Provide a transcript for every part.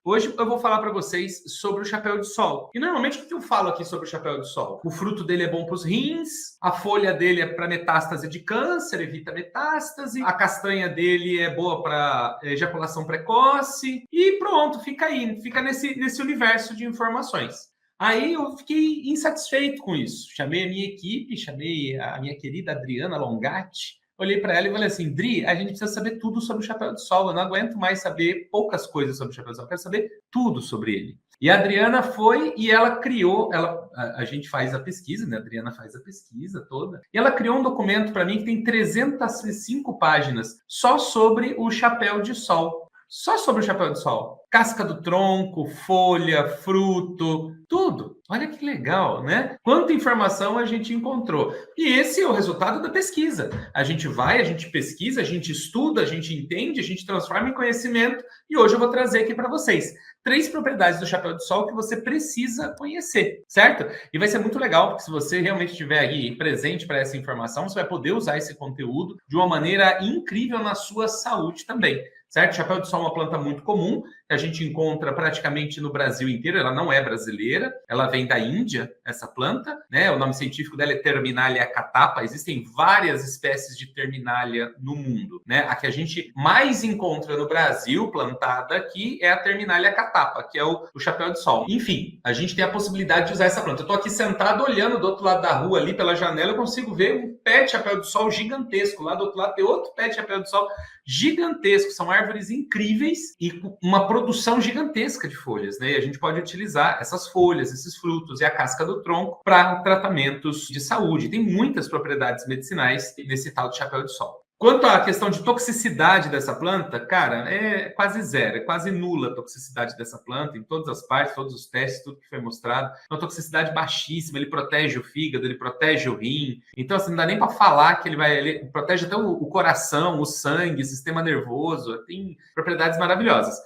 Hoje eu vou falar para vocês sobre o chapéu de sol. E normalmente o que eu falo aqui sobre o chapéu de sol? O fruto dele é bom para os rins, a folha dele é para metástase de câncer, evita metástase, a castanha dele é boa para ejaculação precoce e pronto, fica aí, fica nesse universo de informações. Aí eu fiquei insatisfeito com isso. Chamei a minha equipe, chamei a minha querida Adriana Longatti. Olhei para ela e falei assim, Dri, a gente precisa saber tudo sobre o chapéu de sol. Eu não aguento mais saber poucas coisas sobre o chapéu de sol. Eu quero saber tudo sobre ele. E a Adriana foi e ela criou, a gente faz a pesquisa, né? A Adriana faz a pesquisa toda. E ela criou um documento para mim que tem 305 páginas só sobre o chapéu de sol. Só sobre o chapéu de sol. Casca do tronco, folha, fruto, tudo. Olha que legal, né? Quanta informação a gente encontrou. E esse é o resultado da pesquisa. A gente vai, a gente pesquisa, a gente estuda, a gente entende, a gente transforma em conhecimento. E hoje eu vou trazer aqui para vocês 3 propriedades do chapéu de sol que você precisa conhecer, certo? E vai ser muito legal, porque se você realmente estiver aí presente para essa informação, você vai poder usar esse conteúdo de uma maneira incrível na sua saúde também. Certo? Chapéu de sol é uma planta muito comum, que a gente encontra praticamente no Brasil inteiro. Ela não é brasileira, ela vem da Índia, essa planta, né? O nome científico dela é Terminalia catapa. Existem várias espécies de Terminalia no mundo, né? A que a gente mais encontra no Brasil, plantada aqui, é a Terminalia catapa, que é o chapéu de sol. Enfim, a gente tem a possibilidade de usar essa planta. Eu estou aqui sentado olhando do outro lado da rua, ali pela janela, eu consigo ver um pé de chapéu de sol gigantesco. Lá do outro lado tem outro pé de chapéu de sol gigantesco, são árvores incríveis e com uma produção gigantesca de folhas, né? E a gente pode utilizar essas folhas, esses frutos e a casca do tronco para tratamentos de saúde. Tem muitas propriedades medicinais nesse tal de chapéu de sol. Quanto à questão de toxicidade dessa planta, cara, é quase zero, é quase nula a toxicidade dessa planta em todas as partes, todos os testes, tudo que foi mostrado. Uma toxicidade baixíssima, ele protege o fígado, ele protege o rim. Então, assim, não dá nem para falar que ele protege até o coração, o sangue, o sistema nervoso, tem propriedades maravilhosas.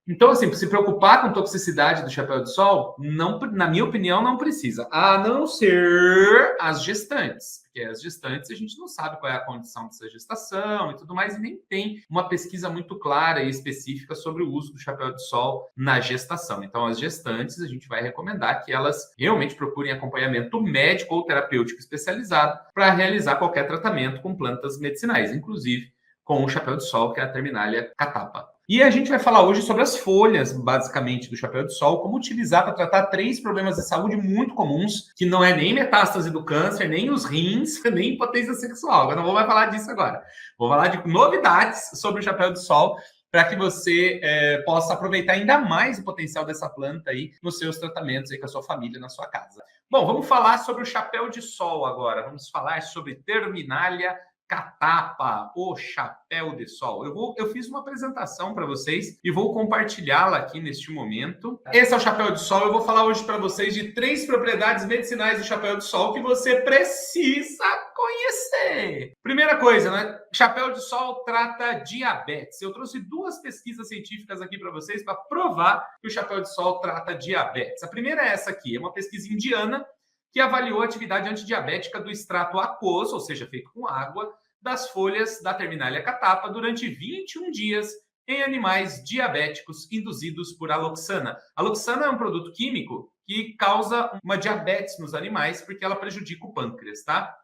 Então, assim, se preocupar com toxicidade do chapéu de sol, não, na minha opinião, não precisa. A não ser as gestantes. Porque as gestantes a gente não sabe qual é a condição dessa gestação e tudo mais, e nem tem uma pesquisa muito clara e específica sobre o uso do chapéu de sol na gestação. Então, as gestantes, a gente vai recomendar que elas realmente procurem acompanhamento médico ou terapêutico especializado para realizar qualquer tratamento com plantas medicinais, inclusive com o chapéu de sol, que é a Terminalia catapa. E a gente vai falar hoje sobre as folhas, basicamente, do chapéu de sol, como utilizar para tratar 3 problemas de saúde muito comuns, que não é nem metástase do câncer, nem os rins, nem impotência sexual. Eu não vou mais falar disso agora. Vou falar de novidades sobre o chapéu de sol, para que você possa aproveitar ainda mais o potencial dessa planta aí nos seus tratamentos aí com a sua família, na sua casa. Bom, vamos falar sobre o chapéu de sol agora. Vamos falar sobre Terminalia catapa, o chapéu de sol. Eu fiz uma apresentação para vocês e vou compartilhá-la aqui neste momento. Esse é o chapéu de sol. Eu vou falar hoje para vocês de 3 propriedades medicinais do chapéu de sol que você precisa conhecer. Primeira coisa, né? Chapéu de sol trata diabetes. Eu trouxe 2 pesquisas científicas aqui para vocês para provar que o chapéu de sol trata diabetes. A primeira é essa aqui, é uma pesquisa indiana que avaliou a atividade antidiabética do extrato aquoso, ou seja, feito com água, das folhas da Terminalia catapa durante 21 dias em animais diabéticos induzidos por aloxana. A aloxana é um produto químico que causa uma diabetes nos animais porque ela prejudica o pâncreas, tá?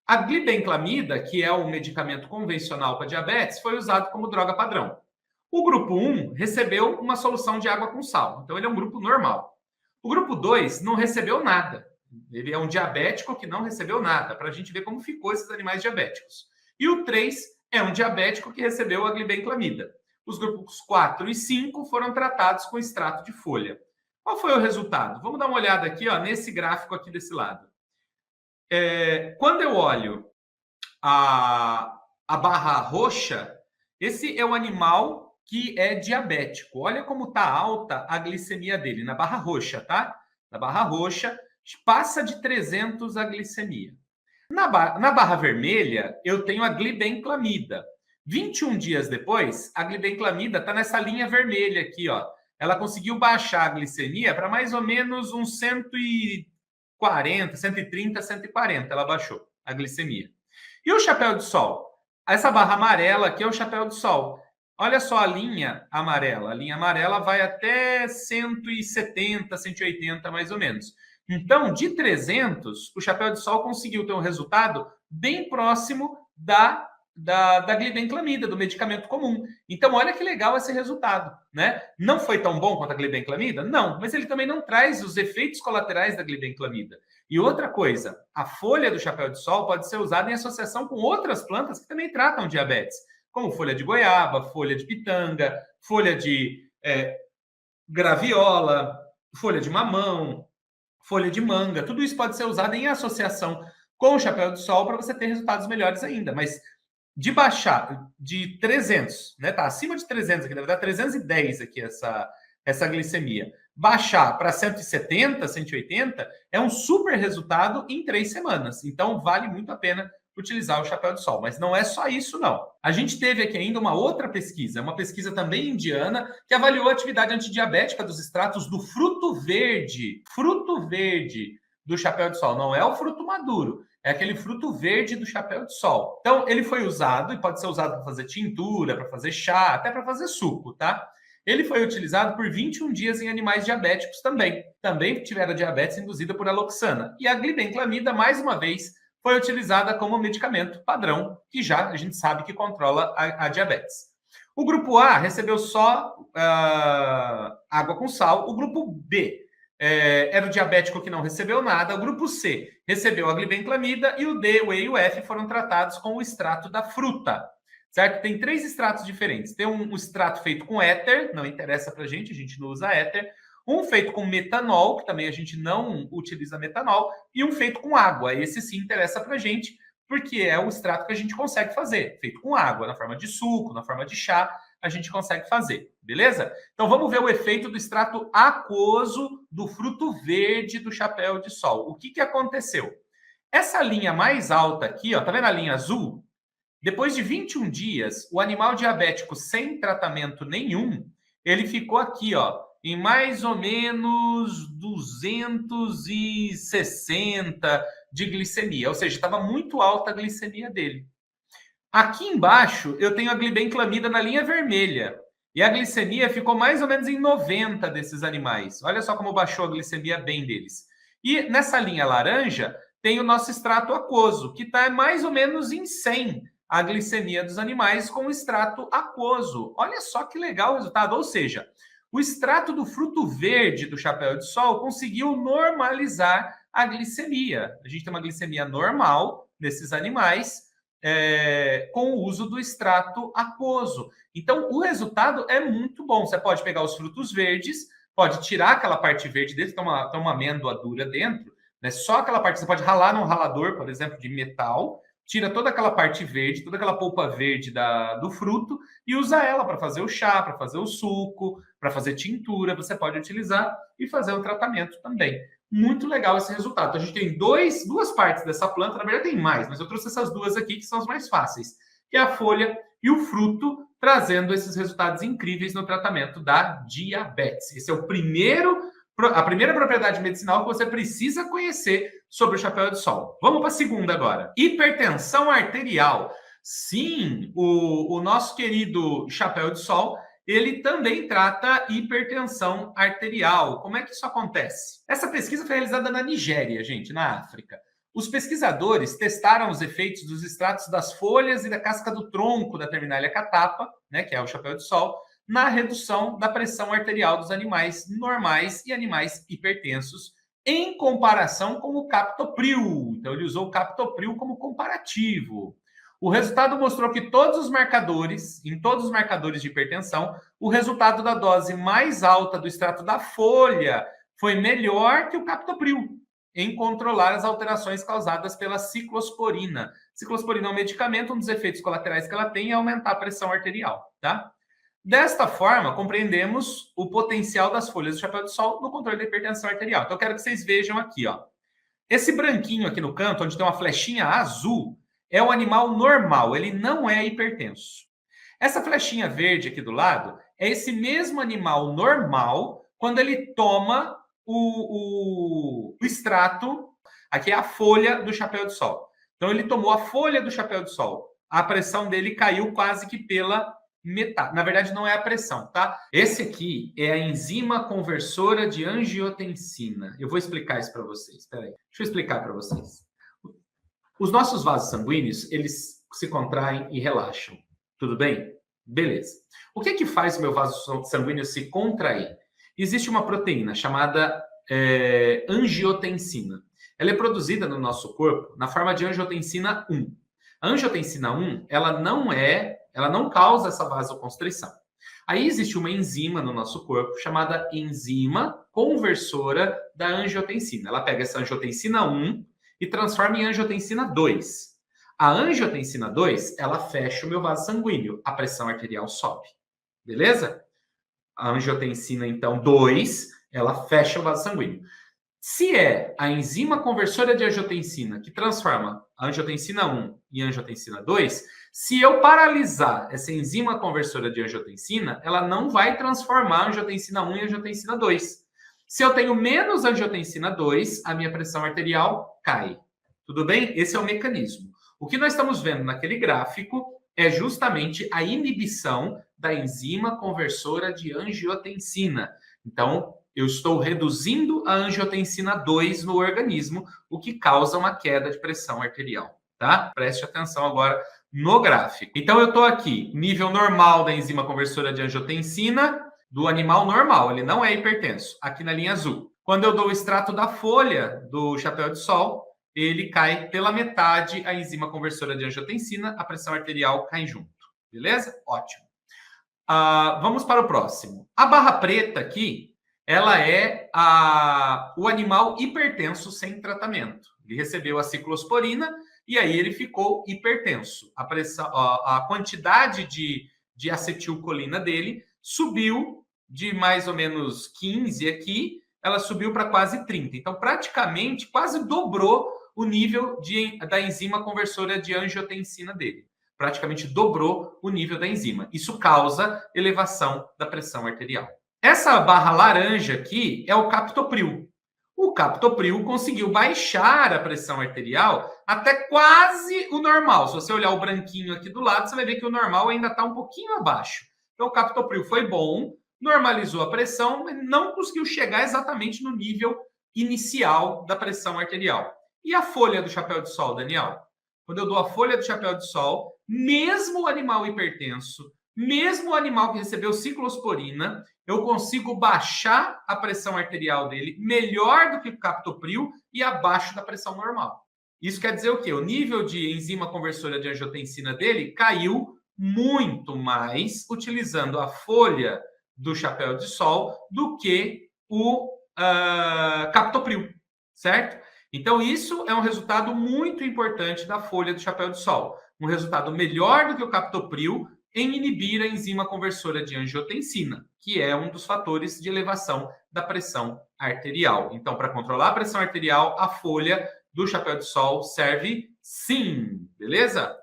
A glibenclamida, que é um medicamento convencional para diabetes, foi usado como droga padrão. O grupo 1 recebeu uma solução de água com sal, então ele é um grupo normal. O grupo 2 não recebeu nada. Ele é um diabético que não recebeu nada, para a gente ver como ficou esses animais diabéticos. E o 3 é um diabético que recebeu a glibenclamida. Os grupos 4 e 5 foram tratados com extrato de folha. Qual foi o resultado? Vamos dar uma olhada aqui, ó, nesse gráfico aqui desse lado. Quando eu olho a barra roxa, esse é o animal que é diabético. Olha como está alta a glicemia dele, na barra roxa, tá? Na barra roxa, passa de 300 a glicemia. Na barra vermelha, eu tenho a glibenclamida. 21 dias depois, a glibenclamida está nessa linha vermelha aqui, ó. Ela conseguiu baixar a glicemia para mais ou menos uns 140, 130, 140. Ela baixou a glicemia. E o chapéu de sol? Essa barra amarela aqui é o chapéu de sol. Olha só a linha amarela. A linha amarela vai até 170, 180 mais ou menos. Então, de 300, o chapéu de sol conseguiu ter um resultado bem próximo da glibenclamida, do medicamento comum. Então, olha que legal esse resultado, né? Não foi tão bom quanto a glibenclamida? Não, mas ele também não traz os efeitos colaterais da glibenclamida. E outra coisa, a folha do chapéu de sol pode ser usada em associação com outras plantas que também tratam diabetes, como folha de goiaba, folha de pitanga, folha de graviola, folha de mamão, folha de manga. Tudo isso pode ser usado em associação com o chapéu de sol para você ter resultados melhores ainda. Mas de baixar de 300, né? Tá acima de 300 aqui, deve dar 310 aqui essa glicemia. Baixar para 170, 180 é um super resultado em 3 semanas. Então vale muito a pena utilizar o chapéu de sol. Mas não é só isso, não. A gente teve aqui ainda uma outra pesquisa, uma pesquisa também indiana, que avaliou a atividade antidiabética dos extratos do fruto verde do chapéu de sol. Não é o fruto maduro, é aquele fruto verde do chapéu de sol. Então, ele foi usado e pode ser usado para fazer tintura, para fazer chá, até para fazer suco, tá? Ele foi utilizado por 21 dias em animais diabéticos também. Também tiveram diabetes induzida por aloxana. E a glibenclamida, mais uma vez, foi utilizada como medicamento padrão, que já a gente sabe que controla a diabetes. O grupo A recebeu só água com sal. O grupo B era o diabético que não recebeu nada. O grupo C recebeu a glibenclamida e o D, o E e o F foram tratados com o extrato da fruta. Certo? Tem 3 extratos diferentes. Tem um extrato feito com éter, não interessa para a gente não usa éter. Um feito com metanol, que também a gente não utiliza metanol, e um feito com água. Esse sim interessa para a gente, porque é o extrato que a gente consegue fazer, feito com água, na forma de suco, na forma de chá, a gente consegue fazer, beleza? Então vamos ver o efeito do extrato aquoso do fruto verde do chapéu de sol. O que aconteceu? Essa linha mais alta aqui, ó, tá vendo a linha azul? Depois de 21 dias, o animal diabético sem tratamento nenhum, ele ficou aqui, ó, em mais ou menos 260 de glicemia, ou seja, estava muito alta a glicemia dele. Aqui embaixo, eu tenho a glibenclamida na linha vermelha, e a glicemia ficou mais ou menos em 90 desses animais. Olha só como baixou a glicemia bem deles. E nessa linha laranja, tem o nosso extrato aquoso, que está mais ou menos em 100 a glicemia dos animais com o extrato aquoso. Olha só que legal o resultado. Ou seja, o extrato do fruto verde do chapéu de sol conseguiu normalizar a glicemia. A gente tem uma glicemia normal nesses animais com o uso do extrato aquoso. Então, o resultado é muito bom. Você pode pegar os frutos verdes, pode tirar aquela parte verde deles, tem uma amêndoa dura dentro, né? Só aquela parte, você pode ralar num ralador, por exemplo, de metal, tira toda aquela parte verde, toda aquela polpa verde do fruto e usa ela para fazer o chá, para fazer o suco, para fazer tintura. Você pode utilizar e fazer o tratamento também. Muito legal esse resultado. Então, a gente tem duas partes dessa planta, na verdade tem mais, mas eu trouxe essas duas aqui que são as mais fáceis, que é a folha e o fruto, trazendo esses resultados incríveis no tratamento da diabetes. Esse é a primeira propriedade medicinal que você precisa conhecer sobre o chapéu de sol. Vamos para a segunda agora. Hipertensão arterial. Sim, o nosso querido chapéu de sol, ele também trata hipertensão arterial. Como é que isso acontece? Essa pesquisa foi realizada na Nigéria, gente, na África. Os pesquisadores testaram os efeitos dos extratos das folhas e da casca do tronco da Terminalia catapa, né, que é o chapéu de sol, na redução da pressão arterial dos animais normais e animais hipertensos, em comparação com o captopril. Então, ele usou o captopril como comparativo. O resultado mostrou que em todos os marcadores de hipertensão, o resultado da dose mais alta do extrato da folha foi melhor que o captopril em controlar as alterações causadas pela ciclosporina. Ciclosporina é um medicamento, um dos efeitos colaterais que ela tem é aumentar a pressão arterial, tá? Desta forma, compreendemos o potencial das folhas do chapéu de sol no controle da hipertensão arterial. Então, eu quero que vocês vejam aqui, ó. Esse branquinho aqui no canto, onde tem uma flechinha azul, é um animal normal, ele não é hipertenso. Essa flechinha verde aqui do lado é esse mesmo animal normal quando ele toma o extrato, aqui é a folha do chapéu de sol. Então, ele tomou a folha do chapéu de sol. A pressão dele caiu quase que pela metástase. Na verdade, não é a pressão, tá? Esse aqui é a enzima conversora de angiotensina. Eu vou explicar isso para vocês. Espera aí. Deixa eu explicar para vocês. Os nossos vasos sanguíneos, eles se contraem e relaxam. Tudo bem? Beleza. O que faz o meu vaso sanguíneo se contrair? Existe uma proteína chamada angiotensina. Ela é produzida no nosso corpo na forma de angiotensina 1. A angiotensina 1, ela não causa essa vasoconstrição. Aí existe uma enzima no nosso corpo chamada enzima conversora da angiotensina. Ela pega essa angiotensina 1 e transforma em angiotensina 2. A angiotensina 2, ela fecha o meu vaso sanguíneo. A pressão arterial sobe. Beleza? A angiotensina, então, 2, ela fecha o vaso sanguíneo. Se é a enzima conversora de angiotensina que transforma a angiotensina 1 em angiotensina 2, se eu paralisar essa enzima conversora de angiotensina, ela não vai transformar a angiotensina 1 em angiotensina 2. Se eu tenho menos angiotensina 2, a minha pressão arterial cai. Tudo bem? Esse é o mecanismo. O que nós estamos vendo naquele gráfico é justamente a inibição da enzima conversora de angiotensina. Então, eu estou reduzindo a angiotensina 2 no organismo, o que causa uma queda de pressão arterial, tá? Preste atenção agora no gráfico. Então, eu estou aqui, nível normal da enzima conversora de angiotensina do animal normal, ele não é hipertenso, aqui na linha azul. Quando eu dou o extrato da folha do chapéu de sol, ele cai pela metade a enzima conversora de angiotensina, a pressão arterial cai junto. Beleza? Ótimo. Vamos para o próximo. A barra preta aqui, ela é o animal hipertenso sem tratamento. Ele recebeu a ciclosporina e aí ele ficou hipertenso. A quantidade de acetilcolina dele subiu de mais ou menos 15 aqui, ela subiu para quase 30. Então, praticamente, quase dobrou o nível da enzima conversora de angiotensina dele. Praticamente dobrou o nível da enzima. Isso causa elevação da pressão arterial. Essa barra laranja aqui é o captopril. O captopril conseguiu baixar a pressão arterial até quase o normal. Se você olhar o branquinho aqui do lado, você vai ver que o normal ainda está um pouquinho abaixo. Então, o captopril foi bom, normalizou a pressão, mas não conseguiu chegar exatamente no nível inicial da pressão arterial. E a folha do chapéu de sol, Daniel? Quando eu dou a folha do chapéu de sol, mesmo o animal hipertenso, mesmo o animal que recebeu ciclosporina, eu consigo baixar a pressão arterial dele melhor do que o captopril e abaixo da pressão normal. Isso quer dizer o quê? O nível de enzima conversora de angiotensina dele caiu muito mais utilizando a folha do chapéu de sol do que o captopril, certo? Então, isso é um resultado muito importante da folha do chapéu de sol. Um resultado melhor do que o captopril em inibir a enzima conversora de angiotensina, que é um dos fatores de elevação da pressão arterial. Então, para controlar a pressão arterial, a folha do chapéu de sol serve sim, beleza?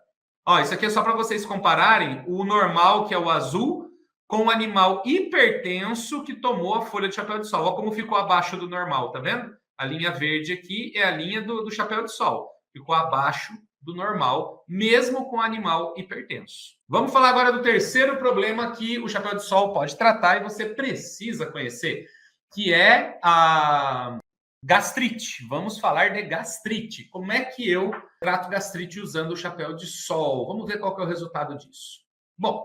Ó, isso aqui é só para vocês compararem o normal, que é o azul, com o animal hipertenso que tomou a folha de chapéu de sol. Olha como ficou abaixo do normal, tá vendo? A linha verde aqui é a linha do chapéu de sol. Ficou abaixo do normal, mesmo com animal hipertenso. Vamos falar agora do terceiro problema que o chapéu de sol pode tratar e você precisa conhecer, que é a gastrite. Vamos falar de gastrite. Como é que eu trato gastrite usando o chapéu de sol? Vamos ver qual que é o resultado disso. Bom,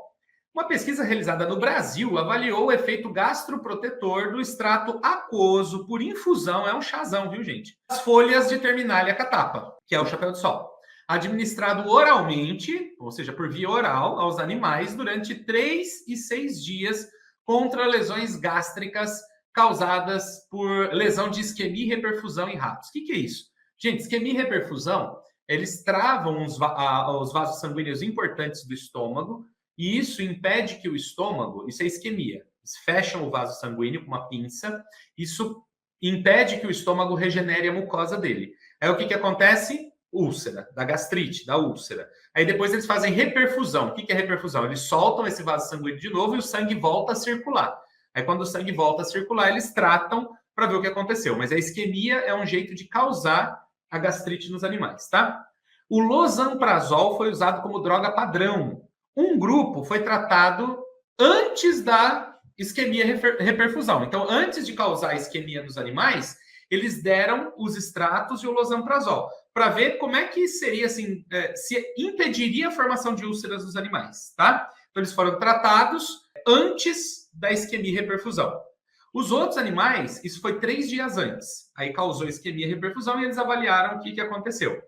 uma pesquisa realizada no Brasil avaliou o efeito gastroprotetor do extrato aquoso por infusão, é um chazão, viu, gente? As folhas de Terminalia catapa, que é o chapéu de sol, administrado oralmente, ou seja, por via oral, aos animais durante 3 e 6 dias contra lesões gástricas causadas por lesão de isquemia e reperfusão em ratos. O que é isso? Gente, isquemia e reperfusão, eles travam os vasos sanguíneos importantes do estômago, e isso impede que o estômago, isso é isquemia, eles fecham o vaso sanguíneo com uma pinça, isso impede que o estômago regenere a mucosa dele. Aí o que acontece? Úlcera, da gastrite, da úlcera. Aí depois eles fazem reperfusão. O que é reperfusão? Eles soltam esse vaso sanguíneo de novo e o sangue volta a circular. Aí quando o sangue volta a circular, eles tratam para ver o que aconteceu. Mas a isquemia é um jeito de causar a gastrite nos animais, tá? O losanprazol foi usado como droga padrão. Um grupo foi tratado antes da isquemia reperfusão. Então, antes de causar a isquemia nos animais, eles deram os extratos e o losanprazol para ver como é que seria, assim, se impediria a formação de úlceras nos animais, tá? Então, eles foram tratados antes da isquemia reperfusão. Os outros animais, isso foi 3 dias antes. Aí causou isquemia reperfusão e eles avaliaram o que aconteceu.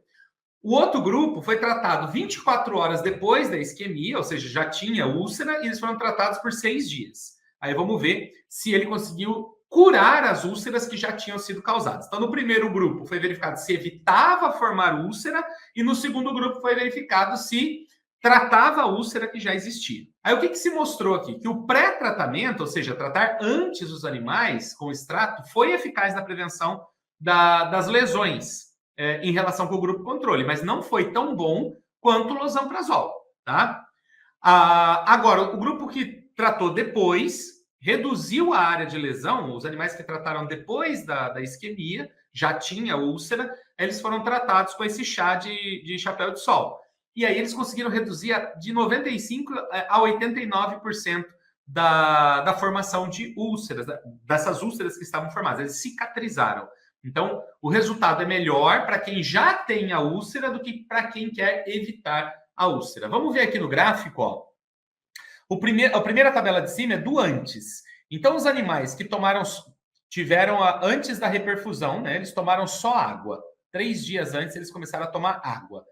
O outro grupo foi tratado 24 horas depois da isquemia, ou seja, já tinha úlcera, e eles foram tratados por 6 dias. Aí vamos ver se ele conseguiu curar as úlceras que já tinham sido causadas. Então, no primeiro grupo foi verificado se evitava formar úlcera, e no segundo grupo foi verificado se tratava a úlcera que já existia. Aí o que se mostrou aqui? Que o pré-tratamento, ou seja, tratar antes os animais com extrato, foi eficaz na prevenção das lesões em relação com o grupo controle, mas não foi tão bom quanto o losanprazol, tá? Agora, o grupo que tratou depois reduziu a área de lesão, os animais que trataram depois da isquemia, já tinha úlcera, eles foram tratados com esse chá de chapéu de sol. E aí eles conseguiram reduzir de 95% a 89% da formação de úlceras, dessas úlceras que estavam formadas. Eles cicatrizaram. Então, o resultado é melhor para quem já tem a úlcera do que para quem quer evitar a úlcera. Vamos ver aqui no gráfico, ó. A primeira tabela de cima é do antes. Então, os animais que tiveram antes da reperfusão, né? Eles tomaram só água. 3 dias antes, eles começaram a tomar água.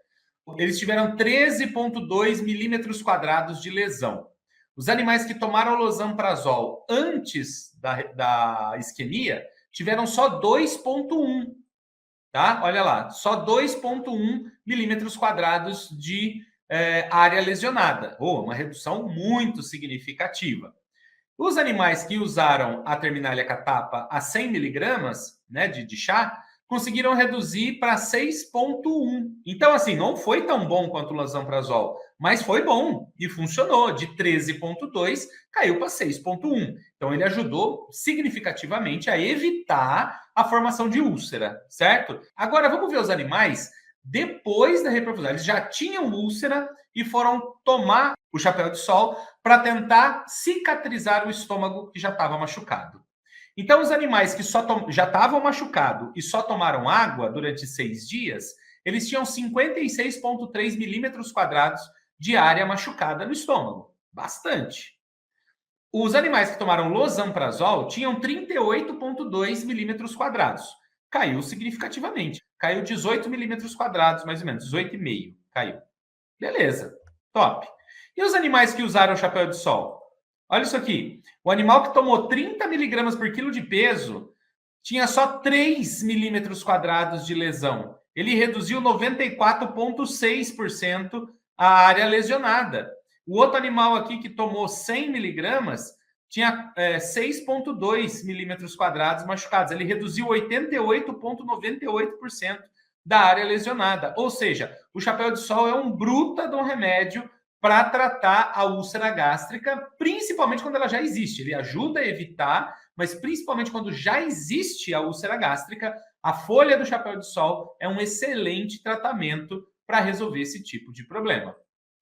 Eles tiveram 13,2 milímetros quadrados de lesão. Os animais que tomaram losanprazol antes da isquemia tiveram só 2,1, tá? Olha lá, só 2,1 milímetros quadrados de área lesionada. Uma redução muito significativa. Os animais que usaram a Terminalia catapa a 100 miligramas, né, de chá, conseguiram reduzir para 6,1. Então, assim, não foi tão bom quanto o losanprazol, mas foi bom e funcionou. De 13,2 caiu para 6,1. Então, ele ajudou significativamente a evitar a formação de úlcera, certo? Agora, vamos ver os animais depois da reperfusão. Eles já tinham úlcera e foram tomar o chapéu de sol para tentar cicatrizar o estômago que já estava machucado. Então, os animais que já estavam machucados e só tomaram água durante 6 dias, eles tinham 56,3 milímetros quadrados de área machucada no estômago. Bastante. Os animais que tomaram losanprazol tinham 38,2 milímetros quadrados. Caiu significativamente. Caiu 18 milímetros quadrados, mais ou menos. 18,5 caiu. Beleza. Top. E os animais que usaram chapéu de sol? Olha isso aqui. O animal que tomou 30 miligramas por quilo de peso tinha só 3 milímetros quadrados de lesão. Ele reduziu 94,6% a área lesionada. O outro animal aqui que tomou 100 miligramas tinha 6,2 milímetros quadrados machucados. Ele reduziu 88,98% da área lesionada. Ou seja, o chapéu de sol é um bruta de um remédio para tratar a úlcera gástrica, principalmente quando ela já existe. Ele ajuda a evitar, mas principalmente quando já existe a úlcera gástrica, a folha do chapéu de sol é um excelente tratamento para resolver esse tipo de problema.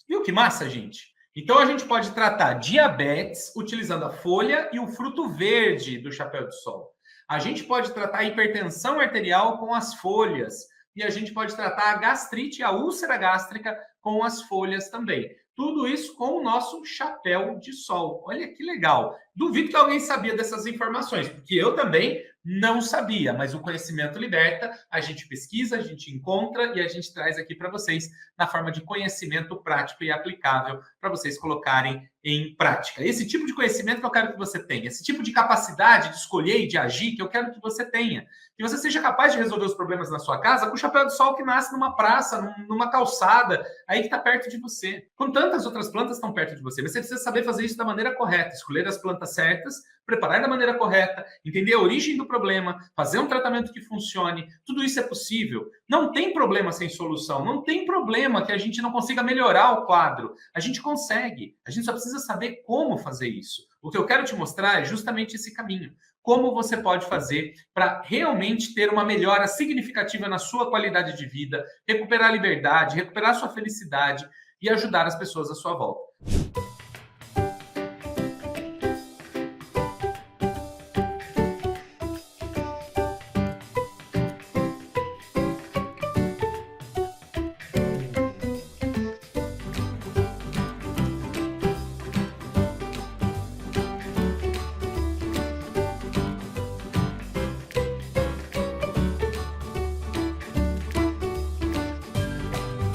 Viu que massa, gente? Então, a gente pode tratar diabetes utilizando a folha e o fruto verde do chapéu de sol. A gente pode tratar a hipertensão arterial com as folhas. E a gente pode tratar a gastrite, a úlcera gástrica com as folhas também. Tudo isso com o nosso chapéu de sol. Olha que legal. Duvido que alguém sabia dessas informações, porque eu também não sabia, mas o conhecimento liberta, a gente pesquisa, a gente encontra e a gente traz aqui para vocês na forma de conhecimento prático e aplicável para vocês colocarem em prática. Esse tipo de conhecimento que eu quero que você tenha, esse tipo de capacidade de escolher e de agir que eu quero que você tenha, que você seja capaz de resolver os problemas na sua casa com o chapéu de sol que nasce numa praça, numa calçada, aí que está perto de você. Com tantas outras plantas estão perto de você, mas você precisa saber fazer isso da maneira correta, escolher as plantas certas, preparar da maneira correta, entender a origem do problema, fazer um tratamento que funcione. Tudo isso é possível. Não tem problema sem solução. Não tem problema que a gente não consiga melhorar o quadro. A gente consegue. A gente só precisa saber como fazer isso. O que eu quero te mostrar é justamente esse caminho. Como você pode fazer para realmente ter uma melhora significativa na sua qualidade de vida, recuperar a liberdade, recuperar a sua felicidade, e ajudar as pessoas à sua volta.